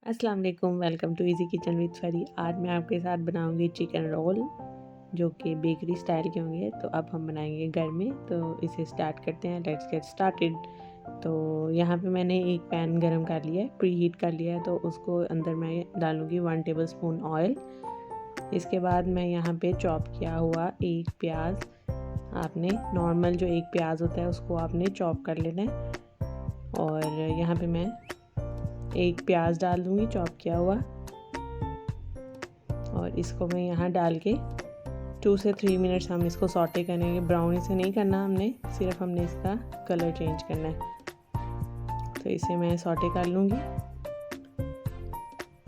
अस्सलाम वालेकुम, welcome to easy kitchen with Fari. आज मैं आपके साथ बनाऊंगी चिकन रोल जो कि बेकरी स्टाइल के होंगे। तो अब हम बनाएंगे घर में, तो इसे स्टार्ट करते हैं। Let's get started. तो यहाँ पे मैंने एक पैन गरम कर लिया है, प्री हीट कर लिया है। तो उसको अंदर मैं डालूंगी 1 टेबलस्पून ऑयल। इसके बाद मैं यहाँ पे चॉप किया हुआ एक प्याज, आपने नॉर्मल जो एक प्याज होता है उसको आपने चॉप कर लेना है। और यहाँ पे मैं एक प्याज डाल दूँगी चॉप किया हुआ, और इसको मैं यहाँ डाल के 2 से 3 मिनट्स हम इसको सॉटे करेंगे। ब्राउन इसे नहीं करना हमने, सिर्फ हमने इसका कलर चेंज करना है। तो इसे मैं सॉटे कर लूँगी।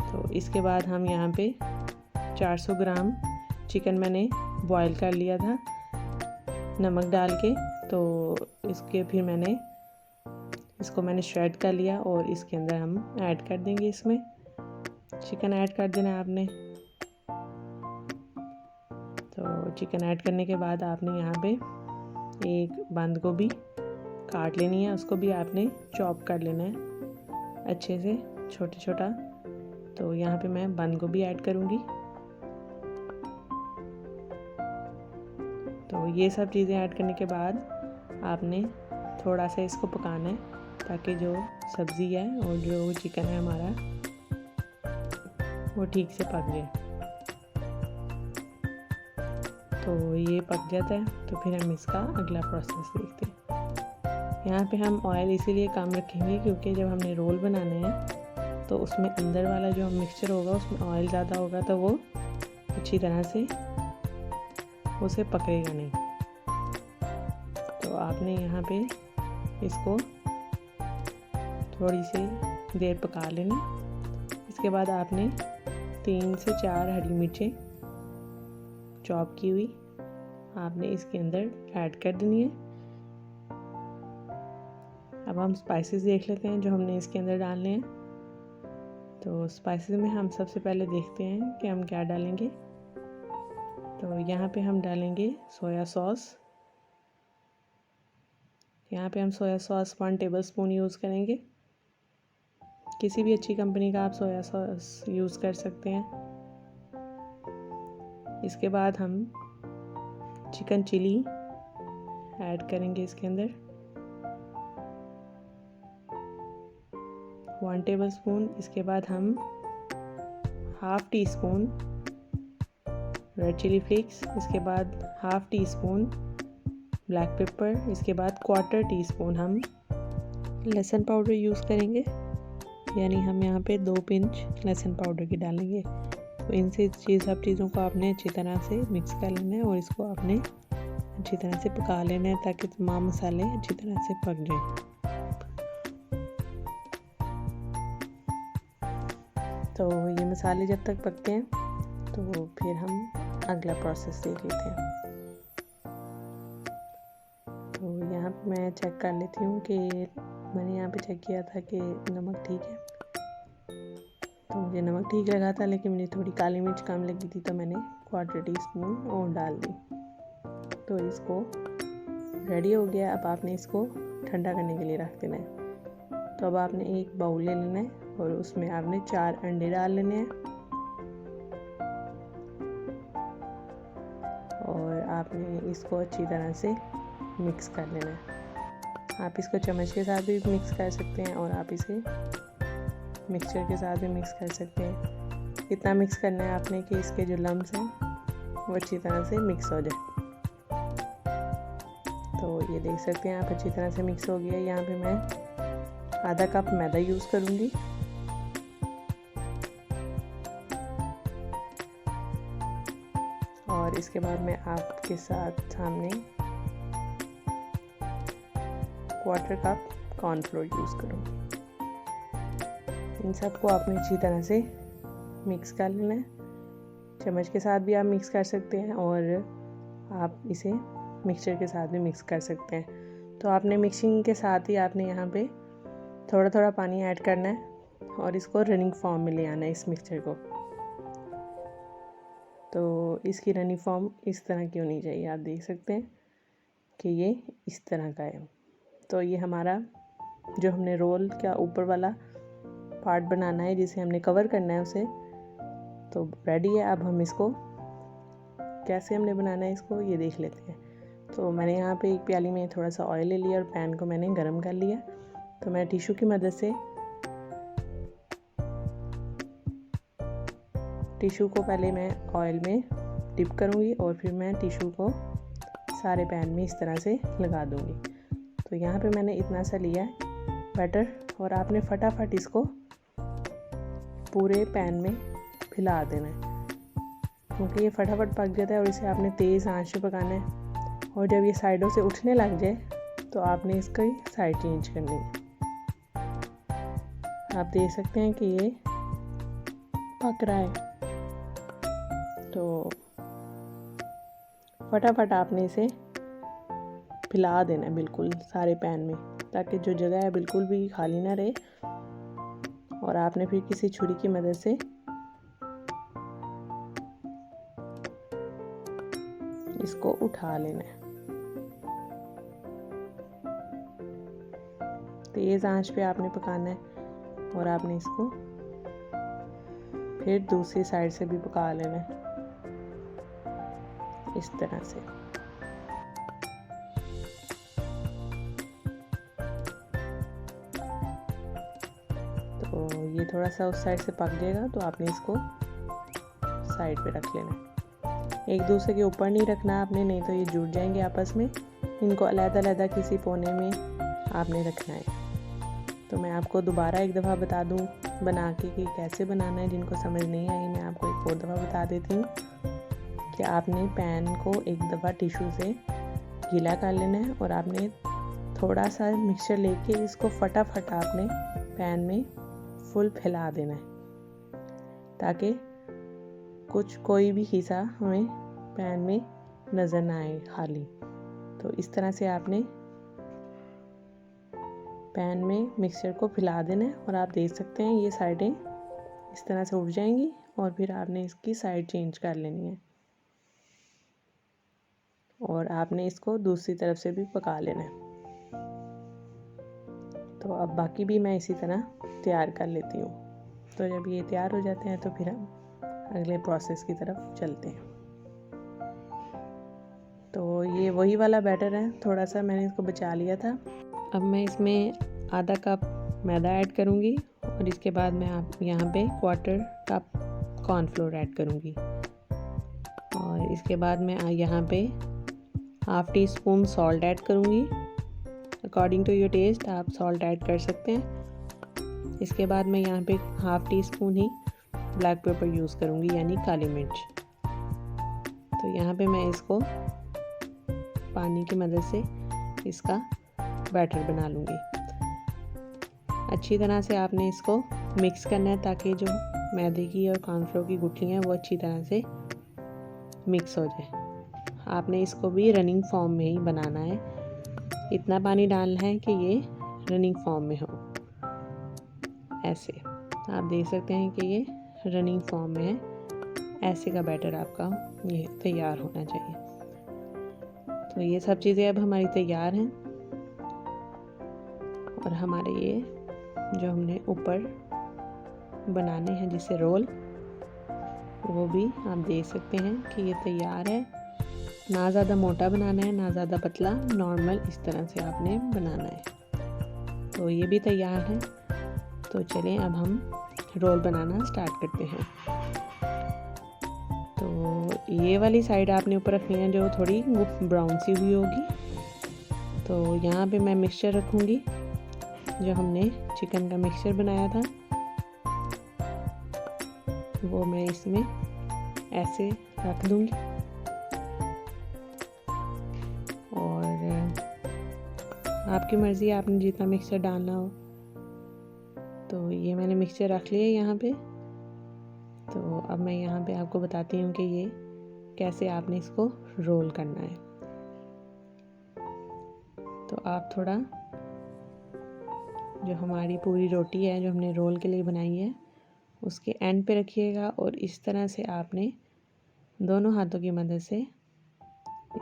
तो इसके बाद हम यहाँ पे 400 ग्राम चिकन मैंने बॉईल कर लिया था नमक डाल के। तो इसके फिर इसको मैंने श्रेड कर लिया और इसके अंदर हम ऐड कर देंगे। इसमें चिकन ऐड कर देना है आपने। तो चिकन ऐड करने के बाद आपने यहाँ पे एक बंद गोभी काट लेनी है, उसको भी आपने चॉप कर लेना है अच्छे से छोटा छोटा। तो यहाँ पे मैं बंद गोभी ऐड करूँगी। तो ये सब चीज़ें ऐड करने के बाद आपने थोड़ा सा इसको पकाना है ताकि जो सब्ज़ी है और जो चिकन है हमारा वो ठीक से पक जाए। तो ये पक जाता है तो फिर हम इसका अगला प्रोसेस देखते हैं। यहाँ पे हम ऑयल इसीलिए कम रखेंगे क्योंकि जब हमने रोल बनाने हैं तो उसमें अंदर वाला जो मिक्सचर होगा उसमें ऑयल ज़्यादा होगा, तो वो अच्छी तरह से उसे पकड़ेगा नहीं। तो आपने यहाँ पे इसको थोड़ी सी देर पका लेना। इसके बाद आपने 3 से 4 हरी मिर्चें चॉप की हुई आपने इसके अंदर ऐड कर देनी है। अब हम स्पाइसेस देख लेते हैं जो हमने इसके अंदर डालने हैं। तो स्पाइसेस में हम सबसे पहले देखते हैं कि हम क्या डालेंगे। तो यहाँ पे हम डालेंगे सोया सॉस। यहाँ पे हम सोया सॉस 1 टेबलस्पून यूज़ करेंगे। किसी भी अच्छी कंपनी का आप सोया सॉस यूज़ कर सकते हैं। इसके बाद हम चिकन चिली ऐड करेंगे इसके अंदर 1 टेबलस्पून। इसके बाद हम half teaspoon red chilli flakes, इसके बाद half teaspoon black pepper, इसके बाद 1/4 टीस्पून हम लहसुन पाउडर यूज़ करेंगे, यानी हम यहाँ पे 2 पिंच लहसुन पाउडर की डालेंगे। तो इनसे सब चीज़ों को आपने अच्छी तरह से मिक्स कर लेना है और इसको आपने अच्छी तरह से पका लेना है ताकि तमाम मसाले अच्छी तरह से पक जाएं। तो ये मसाले जब तक पकते हैं तो फिर हम अगला प्रोसेस देख लेते हैं। तो यहाँ पे मैं चेक कर लेती हूँ कि मैंने यहाँ पे चेक किया था कि नमक ठीक है। तो मुझे नमक ठीक लगा था, लेकिन मुझे थोड़ी काली मिर्च कम लगी थी तो मैंने 1/4 टीस्पून और डाल दी। तो इसको रेडी हो गया। अब आपने इसको ठंडा करने के लिए रख देना है। तो अब आपने एक बाउल ले लेना है और उसमें आपने 4 अंडे डाल लेने हैं और आपने इसको अच्छी तरह से मिक्स कर लेना है। आप इसको चम्मच के साथ भी मिक्स कर सकते हैं और आप इसे मिक्सचर के साथ भी मिक्स कर सकते हैं। इतना मिक्स करना है आपने कि इसके जो लम्स हैं वो अच्छी तरह से मिक्स हो जाए। तो ये देख सकते हैं आप अच्छी तरह से मिक्स हो गया। यहाँ पे मैं आधा कप मैदा यूज़ करूँगी। और इसके बाद मैं आपके साथ सामने 1/4 कप कॉर्नफ्लोर यूज़ करूँगी। इन सबको आपने अच्छी तरह से मिक्स कर लेना है। चम्मच के साथ भी आप मिक्स कर सकते हैं और आप इसे मिक्सचर के साथ भी मिक्स कर सकते हैं। तो आपने मिक्सिंग के साथ ही आपने यहाँ पे थोड़ा थोड़ा पानी ऐड करना है और इसको रनिंग फॉर्म में ले आना है इस मिक्सचर को। तो इसकी रनिंग फॉर्म इस तरह की होनी चाहिए। आप देख सकते हैं कि ये इस तरह का है। तो ये हमारा जो हमने रोल का ऊपर वाला पार्ट बनाना है जिसे हमने कवर करना है उसे। तो रेडी है, अब हम इसको कैसे हमने बनाना है इसको ये देख लेते हैं। तो मैंने यहाँ पे एक प्याली में थोड़ा सा ऑयल ले लिया और पैन को मैंने गरम कर लिया। तो मैं टिश्यू की मदद से टिश्यू को पहले मैं ऑयल में डिप करूँगी और फिर मैं टिश्यू को सारे पैन में इस तरह से लगा दूँगी। तो यहाँ पे मैंने इतना सा लिया है बैटर और आपने फटाफट इसको पूरे पैन में फैला देना है, क्योंकि ये फटाफट पक जाता है और इसे आपने तेज़ आंच पे पकाना है। और जब ये साइडों से उठने लग जाए तो आपने इसकी साइड चेंज करनी है। आप देख सकते हैं कि ये पक रहा है। तो फटाफट आपने इसे फैला देना है बिल्कुल सारे पैन में, ताकि जो जगह है बिल्कुल भी खाली ना रहे। और आपने फिर किसी छुरी की मदद से इसको उठा लेना है। तेज आंच पे आपने पकाना है और आपने इसको फिर दूसरी साइड से भी पका लेना है इस तरह से। तो ये थोड़ा सा उस साइड से पक जाएगा तो आपने इसको साइड पे रख लेना है। एक दूसरे के ऊपर नहीं रखना आपने, नहीं तो ये जुड़ जाएंगे आपस में। इनको अलग-अलग किसी कोने में आपने रखना है। तो मैं आपको दोबारा एक दफ़ा बता दूं बना के कि कैसे बनाना है। जिनको समझ नहीं आई मैं आपको एक और दफ़ा बता देती हूँ कि आपने पैन को एक दफ़ा टिश्यू से गीला कर लेना है और आपने थोड़ा सा मिक्सचर लेके इसको फटाफट आपने पैन में फुल फैला देना है, ताकि कोई भी हिस्सा हमें पैन में नज़र ना आए खाली। तो इस तरह से आपने पैन में मिक्सचर को फैला देना है और आप देख सकते हैं ये साइडें इस तरह से उठ जाएंगी और फिर आपने इसकी साइड चेंज कर लेनी है और आपने इसको दूसरी तरफ से भी पका लेना है। तो अब बाकी भी मैं इसी तरह तैयार कर लेती हूँ। तो जब ये तैयार हो जाते हैं तो फिर हम अगले प्रोसेस की तरफ चलते हैं। तो ये वही वाला बैटर है, थोड़ा सा मैंने इसको बचा लिया था। अब मैं इसमें आधा कप मैदा ऐड करूँगी और इसके बाद मैं यहाँ पे क्वार्टर कप कॉर्नफ्लोर ऐड करूँगी और इसके बाद मैं यहाँ पे half tea spoon salt add करूँगी। अकॉर्डिंग टू योर टेस्ट आप सॉल्ट ऐड कर सकते हैं। इसके बाद मैं यहाँ पे हाफ़ टी स्पून ही ब्लैक पेपर यूज़ करूँगी, यानी काली मिर्च। तो यहाँ पे मैं इसको पानी की मदद से इसका बैटर बना लूँगी। अच्छी तरह से आपने इसको मिक्स करना है ताकि जो मैदे की और कॉर्नफ्लोर की गुठलियाँ हैं वो अच्छी तरह से मिक्स हो जाए। आपने इसको भी रनिंग फॉर्म में ही बनाना है। इतना पानी डालना है कि ये रनिंग फॉर्म में हो। ऐसे आप देख सकते हैं कि ये रनिंग फॉर्म में है। ऐसे का बैटर आपका ये तैयार होना चाहिए। तो ये सब चीज़ें अब हमारी तैयार हैं और हमारे ये जो हमने ऊपर बनाने हैं जिसे रोल, वो भी आप देख सकते हैं कि ये तैयार है। ना ज़्यादा मोटा बनाना है ना ज़्यादा पतला, नॉर्मल इस तरह से आपने बनाना है। तो ये भी तैयार है। तो चलें अब हम रोल बनाना स्टार्ट करते हैं। तो ये वाली साइड आपने ऊपर रखनी है जो थोड़ी ब्राउन सी हुई होगी। तो यहाँ पे मैं मिक्सचर रखूँगी, जो हमने चिकन का मिक्सचर बनाया था वो मैं इसमें ऐसे रख दूँगी। और आपकी मर्ज़ी, आपने जितना मिक्सचर डालना हो। तो ये मैंने मिक्सचर रख लिया यहाँ पे। तो अब मैं यहाँ पे आपको बताती हूँ कि ये कैसे आपने इसको रोल करना है। तो आप थोड़ा जो हमारी पूरी रोटी है जो हमने रोल के लिए बनाई है उसके एंड पे रखिएगा और इस तरह से आपने दोनों हाथों की मदद से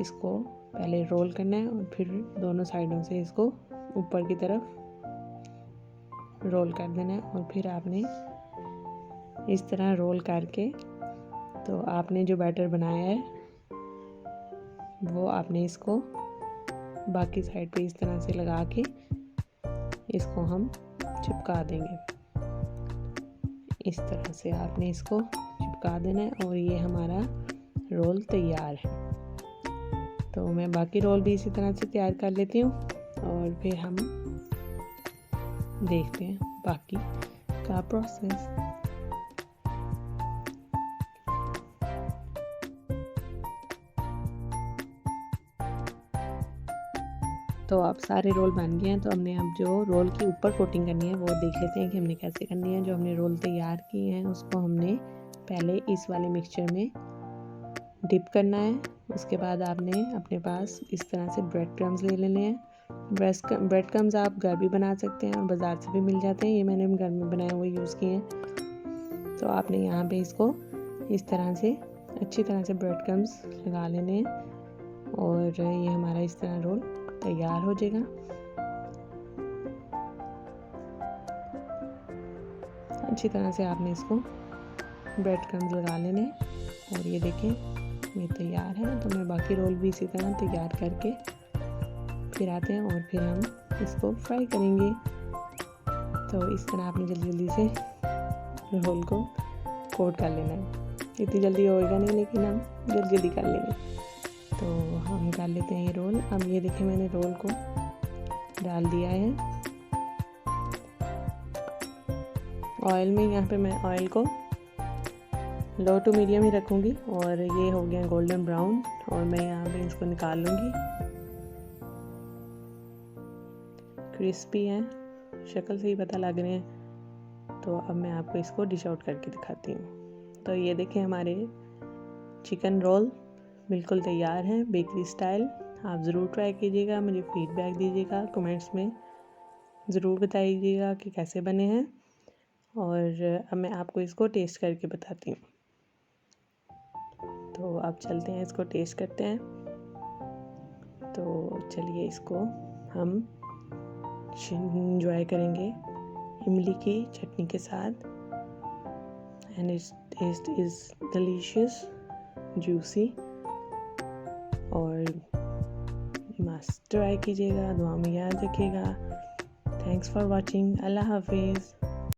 इसको पहले रोल करना है और फिर दोनों साइडों से इसको ऊपर की तरफ रोल कर देना है। और फिर आपने इस तरह रोल करके तो आपने जो बैटर बनाया है वो आपने इसको बाकी साइड पे इस तरह से लगा के इसको हम चिपका देंगे। इस तरह से आपने इसको चिपका देना है और ये हमारा रोल तैयार है। तो मैं बाकी रोल भी इसी तरह से तैयार कर लेती हूँ और फिर हम देखते हैं बाकी का प्रोसेस। तो अब सारे रोल बन गए हैं। तो हमने अब जो रोल की ऊपर कोटिंग करनी है वो देख लेते हैं कि हमने कैसे करनी है। जो हमने रोल तैयार किए हैं उसको हमने पहले इस वाले मिक्सचर में डिप करना है। उसके बाद आपने अपने पास इस तरह से ब्रेड क्रम्स ले लेने हैं। ब्रेड क्रम्स आप घर भी बना सकते हैं और बाज़ार से भी मिल जाते हैं। ये मैंने घर में बनाए हुए यूज़ किए हैं। तो आपने यहाँ पे इसको इस तरह से अच्छी तरह से ब्रेड क्रम्स लगा लेने हैं और ये हमारा इस तरह रोल तैयार हो जाएगा। अच्छी तरह से आपने इसको ब्रेड क्रम्स लगा लेने हैं और ये देखें ये तैयार है। तो मैं बाकी रोल भी इसी तरह तैयार करके फिर आते हैं और फिर हम इसको फ्राई करेंगे। तो इस तरह आपने जल्दी जल्दी से रोल को कोट कर लेना है। इतनी जल्दी होएगा नहीं लेकिन हम जल्दी जल्दी कर लेंगे। तो हम कर लेते हैं ये रोल। अब ये देखें मैंने रोल को डाल दिया है ऑयल में। यहाँ पे मैं ऑयल को लो टू मीडियम ही रखूँगी और ये हो गया गोल्डन ब्राउन और मैं यहाँ पे इसको निकाल लूँगी। क्रिस्पी है, शक्ल से ही पता लग रहे हैं। तो अब मैं आपको इसको डिश आउट करके दिखाती हूँ। तो ये देखें हमारे चिकन रोल बिल्कुल तैयार है बेकरी स्टाइल। आप ज़रूर ट्राई कीजिएगा, मुझे फीडबैक दीजिएगा, कमेंट्स में ज़रूर बताइएगा कि कैसे बने हैं। और अब मैं आपको इसको टेस्ट करके बताती हूँ। तो अब चलते हैं इसको टेस्ट करते हैं। तो चलिए इसको हम एंजॉय करेंगे इमली की चटनी के साथ। And its taste is delicious, juicy और मस्त ट्राई कीजिएगा। दुआ में याद रखिएगा। Thanks for watching. अल्लाह हाफिज़।